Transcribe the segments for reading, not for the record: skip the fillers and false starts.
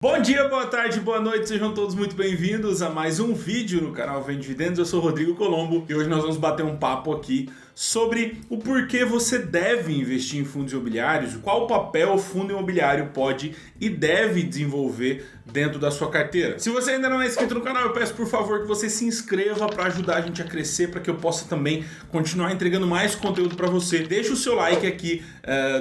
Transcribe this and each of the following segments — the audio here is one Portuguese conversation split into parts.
Bom dia, boa tarde, boa noite, sejam todos muito bem-vindos a mais um vídeo no canal Vende Dividendos. Eu sou o Rodrigo Colombo e hoje nós vamos bater um papo aqui sobre o porquê você deve investir em fundos imobiliários, qual papel o fundo imobiliário pode e deve desenvolver dentro da sua carteira. Se você ainda não é inscrito no canal, eu peço por favor que você se inscreva para ajudar a gente a crescer, para que eu possa também continuar entregando mais conteúdo para você. Deixa o seu like aqui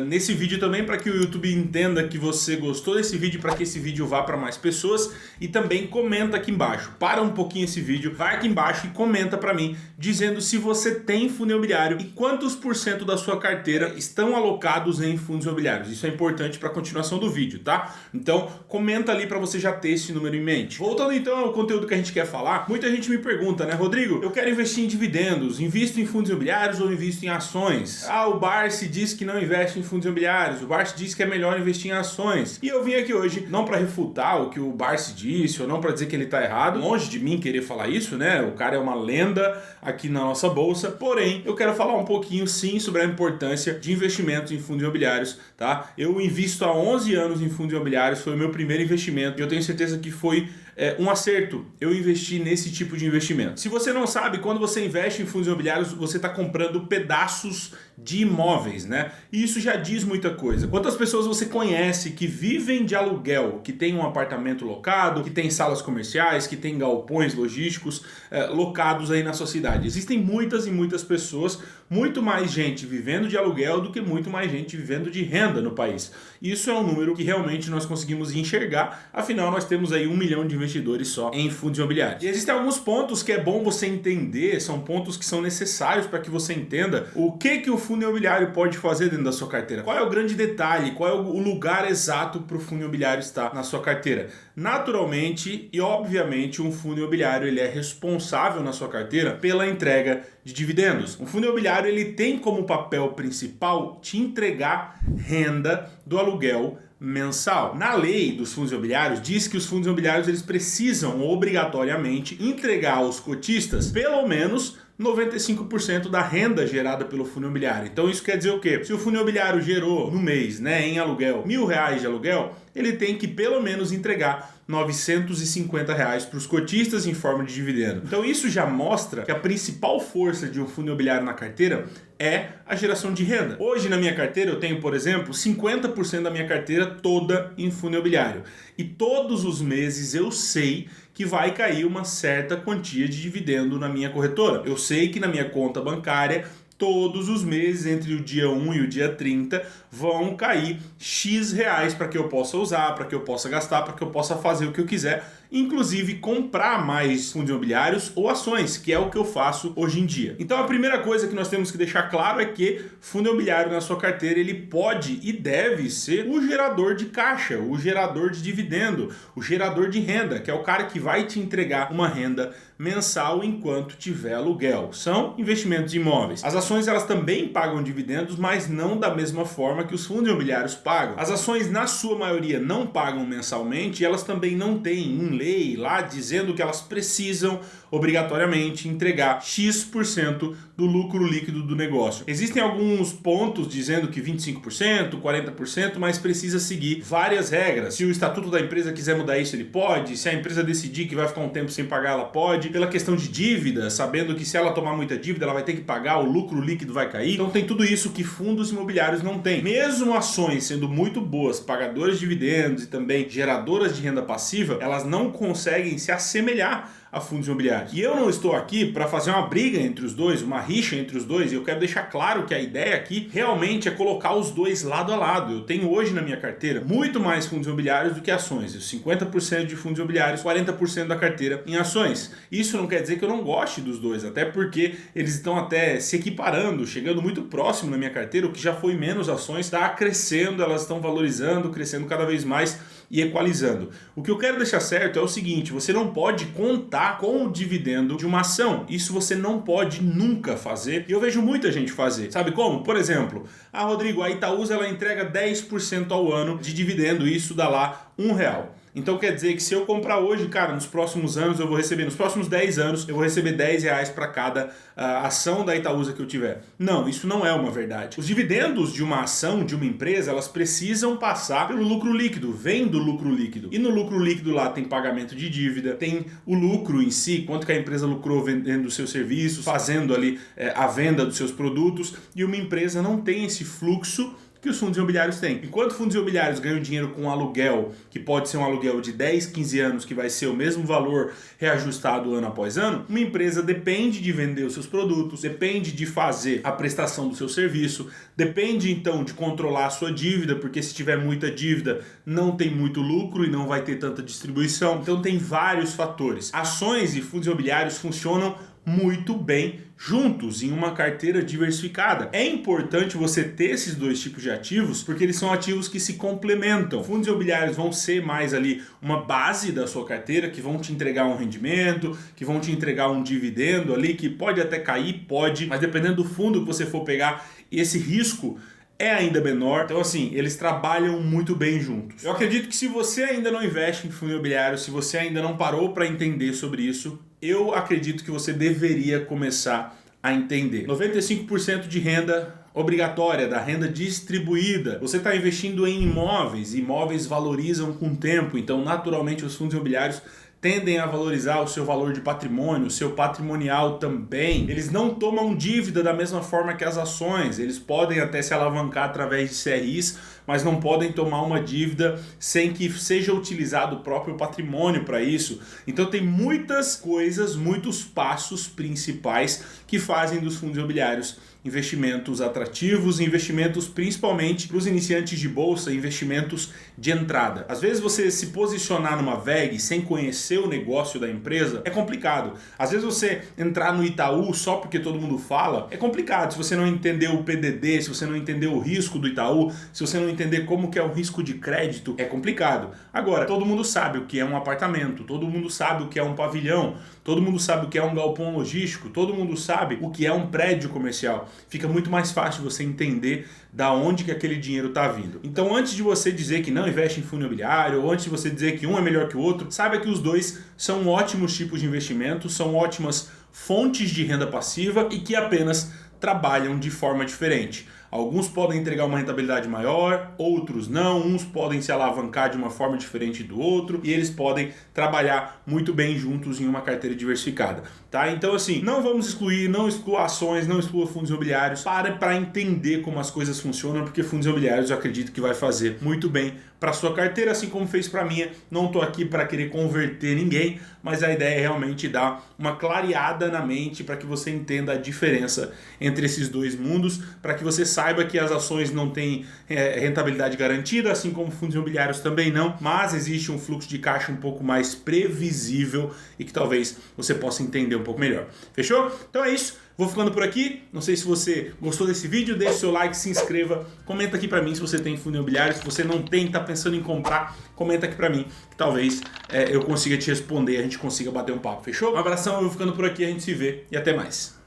nesse vídeo também para que o YouTube entenda que você gostou desse vídeo, para que esse vídeo vá para mais pessoas, e também comenta aqui embaixo. Para um pouquinho esse vídeo, vai aqui embaixo e comenta para mim dizendo se você tem fundo imobiliário e quantos por cento da sua carteira estão alocados em fundos imobiliários. Isso é importante para a continuação do vídeo, tá? Então comenta ali para você já ter esse número em mente. Voltando então ao conteúdo que a gente quer falar, muita gente me pergunta, né, Rodrigo, eu quero investir em dividendos, invisto em fundos imobiliários ou invisto em ações? Ah, o Barsi diz que não investe em fundos imobiliários, o Barsi diz que é melhor investir em ações. E eu vim aqui hoje não para refutar o que o Barsi disse ou não para dizer que ele está errado, longe de mim querer falar isso, né? O cara é uma lenda aqui na nossa bolsa. Porém, eu quero falar um pouquinho sim sobre a importância de investimentos em fundos imobiliários, tá? Eu invisto há 11 anos em fundos imobiliários, foi o meu primeiro investimento e eu tenho certeza que foi um acerto eu investi nesse tipo de investimento. Se você não sabe, quando você investe em fundos imobiliários, você está comprando pedaços de imóveis, né? E isso já diz muita coisa. Quantas pessoas você conhece que vivem de aluguel, que tem um apartamento locado, que tem salas comerciais, que tem galpões logísticos locados aí na sua cidade? Existem muitas e muitas pessoas, muito mais gente vivendo de aluguel do que muito mais gente vivendo de renda no país. Isso é um número que realmente nós conseguimos enxergar, afinal nós temos aí 1 milhão de investidores só em fundos imobiliários. E existem alguns pontos que é bom você entender, são pontos que são necessários para que você entenda o que o fundo imobiliário pode fazer dentro da sua carteira. Qual é o grande detalhe, qual é o lugar exato para o fundo imobiliário estar na sua carteira. Naturalmente e obviamente um fundo imobiliário ele é responsável na sua carteira pela entrega de dividendos. Um fundo imobiliário ele tem como papel principal te entregar renda do aluguel mensal. Na lei dos fundos imobiliários diz que os fundos imobiliários eles precisam obrigatoriamente entregar aos cotistas pelo menos 95% da renda gerada pelo fundo imobiliário. Então isso quer dizer o quê? Se o fundo imobiliário gerou no mês, né, em aluguel, R$1.000 de aluguel, ele tem que pelo menos entregar R$950 para os cotistas em forma de dividendo. Então isso já mostra que a principal força de um fundo imobiliário na carteira é a geração de renda. Hoje na minha carteira eu tenho, por exemplo, 50% da minha carteira toda em fundo imobiliário. E todos os meses eu sei que vai cair uma certa quantia de dividendo na minha corretora. Eu sei que na minha conta bancária todos os meses, entre o dia 1 e o dia 30, vão cair X reais para que eu possa usar, para que eu possa gastar, para que eu possa fazer o que eu quiser, inclusive comprar mais fundos imobiliários ou ações, que é o que eu faço hoje em dia. Então a primeira coisa que nós temos que deixar claro é que fundo imobiliário na sua carteira ele pode e deve ser o gerador de caixa, o gerador de dividendo, o gerador de renda, que é o cara que vai te entregar uma renda mensal enquanto tiver aluguel. São investimentos imóveis. As ações elas também pagam dividendos, mas não da mesma forma que os fundos imobiliários pagam. As ações na sua maioria não pagam mensalmente e elas também não têm lei lá dizendo que elas precisam obrigatoriamente entregar X% do lucro líquido do negócio. Existem alguns pontos dizendo que 25%, 40%, mas precisa seguir várias regras. Se o estatuto da empresa quiser mudar isso, ele pode. Se a empresa decidir que vai ficar um tempo sem pagar, ela pode. Pela questão de dívida, sabendo que se ela tomar muita dívida, ela vai ter que pagar, o lucro líquido vai cair. Então tem tudo isso que fundos imobiliários não têm. Mesmo ações sendo muito boas, pagadoras de dividendos e também geradoras de renda passiva, elas não conseguem se assemelhar a fundos imobiliários. E eu não estou aqui para fazer uma briga entre os dois, uma rixa entre os dois, e eu quero deixar claro que a ideia aqui realmente é colocar os dois lado a lado. Eu tenho hoje na minha carteira muito mais fundos imobiliários do que ações. 50% de fundos imobiliários, 40% da carteira em ações. Isso não quer dizer que eu não goste dos dois, até porque eles estão até se equiparando, chegando muito próximo na minha carteira, o que já foi menos ações, está crescendo, elas estão valorizando, crescendo cada vez mais e equalizando. O que eu quero deixar certo é o seguinte: você não pode contar com o dividendo de uma ação. Isso você não pode nunca fazer. E eu vejo muita gente fazer. Sabe como? Por exemplo, Rodrigo, a Itaúsa ela entrega 10% ao ano de dividendo, isso dá lá R$1. Então quer dizer que se eu comprar hoje, cara, nos próximos anos eu vou receber, nos próximos 10 anos, eu vou receber R$10 para cada ação da Itaúsa que eu tiver. Não, isso não é uma verdade. Os dividendos de uma ação, de uma empresa, elas precisam passar pelo lucro líquido, vem do lucro líquido. E no lucro líquido lá tem pagamento de dívida, tem o lucro em si, quanto que a empresa lucrou vendendo os seus serviços, fazendo ali a venda dos seus produtos, e uma empresa não tem esse fluxo que os fundos imobiliários têm. Enquanto fundos imobiliários ganham dinheiro com aluguel, que pode ser um aluguel de 10, 15 anos, que vai ser o mesmo valor reajustado ano após ano, uma empresa depende de vender os seus produtos, depende de fazer a prestação do seu serviço, depende então de controlar a sua dívida, porque se tiver muita dívida não tem muito lucro e não vai ter tanta distribuição. Então tem vários fatores. Ações e fundos imobiliários funcionam muito bem juntos em uma carteira diversificada. É importante você ter esses dois tipos de ativos porque eles são ativos que se complementam. Fundos imobiliários vão ser mais ali uma base da sua carteira, que vão te entregar um rendimento, que vão te entregar um dividendo ali, que pode até cair, pode, mas dependendo do fundo que você for pegar, esse risco é ainda menor. Então assim, eles trabalham muito bem juntos. Eu acredito que se você ainda não investe em fundo imobiliário, se você ainda não parou para entender sobre isso, eu acredito que você deveria começar a entender. 95% de renda obrigatória, da renda distribuída. Você está investindo em imóveis, imóveis valorizam com o tempo, então naturalmente os fundos imobiliários tendem a valorizar o seu valor de patrimônio, o seu patrimonial também. Eles não tomam dívida da mesma forma que as ações, eles podem até se alavancar através de CRIs, mas não podem tomar uma dívida sem que seja utilizado o próprio patrimônio para isso. Então tem muitas coisas, muitos passos principais que fazem dos fundos imobiliários investimentos atrativos, investimentos principalmente para os iniciantes de bolsa, investimentos de entrada. Às vezes você se posicionar numa VEG sem conhecer o negócio da empresa é complicado. Às vezes você entrar no Itaú só porque todo mundo fala é complicado. Se você não entender o PDD, se você não entender o risco do Itaú, se você não entender como que é o risco de crédito, é complicado. Agora, todo mundo sabe o que é um apartamento, todo mundo sabe o que é um pavilhão, todo mundo sabe o que é um galpão logístico, todo mundo sabe o que é um prédio comercial. Fica muito mais fácil você entender da onde que aquele dinheiro está vindo. Então antes de você dizer que não investe em fundo imobiliário, ou antes de você dizer que um é melhor que o outro, saiba que os dois são ótimos tipos de investimento, são ótimas fontes de renda passiva e que apenas trabalham de forma diferente. Alguns podem entregar uma rentabilidade maior, outros não, uns podem se alavancar de uma forma diferente do outro e eles podem trabalhar muito bem juntos em uma carteira diversificada, tá? Então assim, não vamos excluir, não exclua ações, não exclua fundos imobiliários, para entender como as coisas funcionam, porque fundos imobiliários eu acredito que vai fazer muito bem para sua carteira, assim como fez para minha. Não estou aqui para querer converter ninguém, mas a ideia é realmente dar uma clareada na mente para que você entenda a diferença entre esses dois mundos, para que você saiba que as ações não têm rentabilidade garantida, assim como fundos imobiliários também não, mas existe um fluxo de caixa um pouco mais previsível e que talvez você possa entender um pouco melhor. Fechou? Então é isso. Vou ficando por aqui. Não sei se você gostou desse vídeo, deixe seu like, se inscreva, comenta aqui pra mim se você tem fundo imobiliário, se você não tem, tá pensando em comprar, comenta aqui pra mim, que talvez eu consiga te responder, a gente consiga bater um papo, fechou? Um abração, eu vou ficando por aqui, a gente se vê e até mais.